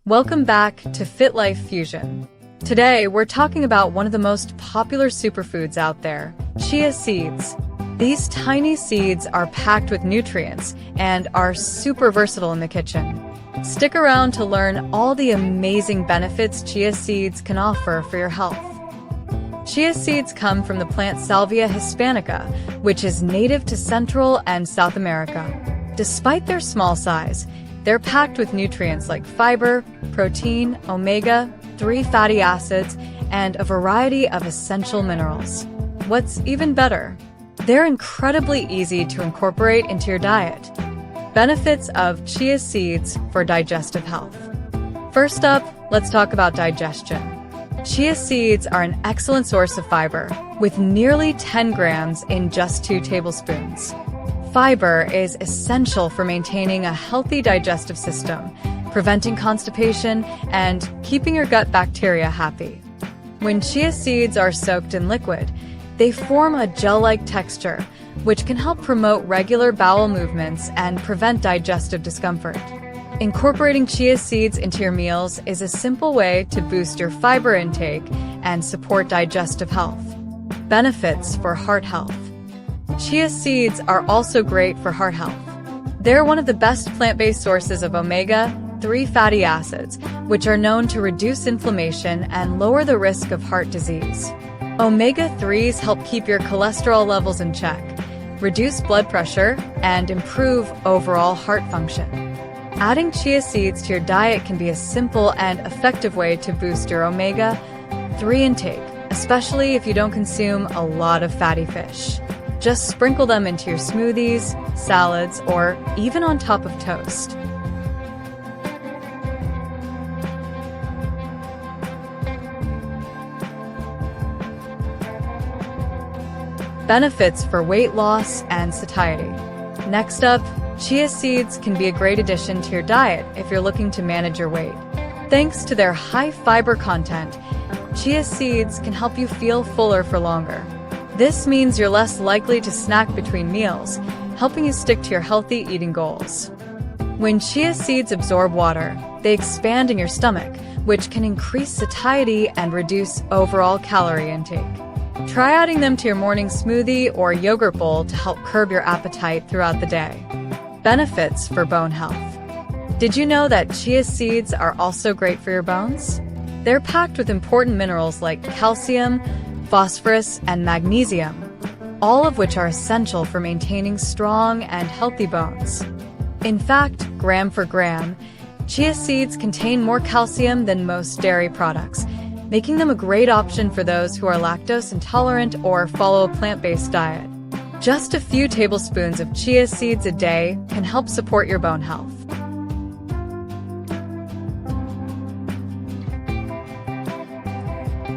Welcome back to FitLife Fusion. Today, we're talking about one of the most popular superfoods out there, chia seeds. These tiny seeds are packed with nutrients and are super versatile in the kitchen. Stick around to learn all the amazing benefits chia seeds can offer for your health. Chia seeds come from the plant Salvia hispanica, which is native to Central and South America. Despite their small size, they're packed with nutrients like fiber, protein, omega-3 fatty acids, and a variety of essential minerals. What's even better, they're incredibly easy to incorporate into your diet. Benefits of chia seeds for digestive health. First up, let's talk about digestion. Chia seeds are an excellent source of fiber, with nearly 10 grams in just 2 tablespoons. Fiber is essential for maintaining a healthy digestive system, preventing constipation, and keeping your gut bacteria happy. When chia seeds are soaked in liquid, they form a gel-like texture, which can help promote regular bowel movements and prevent digestive discomfort. Incorporating chia seeds into your meals is a simple way to boost your fiber intake and support digestive health. Benefits for heart health. Chia seeds are also great for heart health. They're one of the best plant-based sources of omega-3 fatty acids, which are known to reduce inflammation and lower the risk of heart disease. Omega-3s help keep your cholesterol levels in check, reduce blood pressure, and improve overall heart function. Adding chia seeds to your diet can be a simple and effective way to boost your omega-3 intake, especially if you don't consume a lot of fatty fish. Just sprinkle them into your smoothies, salads, or even on top of toast. Benefits for weight loss and satiety. Next up, chia seeds can be a great addition to your diet if you're looking to manage your weight. Thanks to their high fiber content, chia seeds can help you feel fuller for longer. This means you're less likely to snack between meals, helping you stick to your healthy eating goals. When chia seeds absorb water, they expand in your stomach, which can increase satiety and reduce overall calorie intake. Try adding them to your morning smoothie or yogurt bowl to help curb your appetite throughout the day. Benefits for bone health. Did you know that chia seeds are also great for your bones? They're packed with important minerals like calcium, phosphorus, and magnesium, all of which are essential for maintaining strong and healthy bones. In fact, gram for gram, chia seeds contain more calcium than most dairy products, making them a great option for those who are lactose intolerant or follow a plant-based diet. Just a few tablespoons of chia seeds a day can help support your bone health.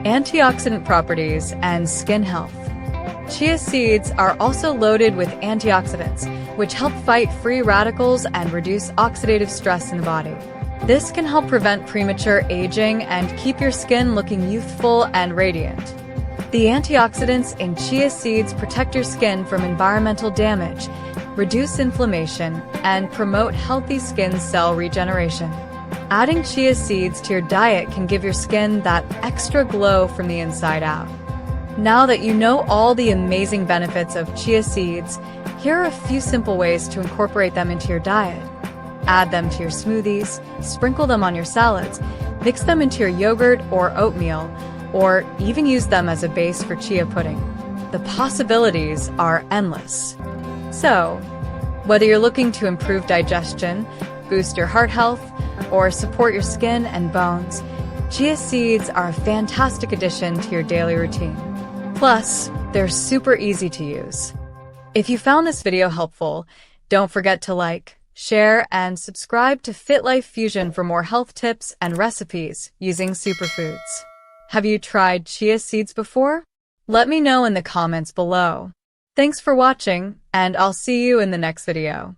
Antioxidant properties and skin health. Chia seeds are also loaded with antioxidants, which help fight free radicals and reduce oxidative stress in the body. This can help prevent premature aging and keep your skin looking youthful and radiant. The antioxidants in chia seeds protect your skin from environmental damage, reduce inflammation, and promote healthy skin cell regeneration. Adding chia seeds to your diet can give your skin that extra glow from the inside out. Now that you know all the amazing benefits of chia seeds, here are a few simple ways to incorporate them into your diet. Add them to your smoothies, sprinkle them on your salads, mix them into your yogurt or oatmeal, or even use them as a base for chia pudding. The possibilities are endless. So, whether you're looking to improve digestion, boost your heart health, or support your skin and bones, chia seeds are a fantastic addition to your daily routine. Plus, they're super easy to use. If you found this video helpful, don't forget to like, share, and subscribe to FitLife Fusion for more health tips and recipes using superfoods. Have you tried chia seeds before? Let me know in the comments below. Thanks for watching, and I'll see you in the next video.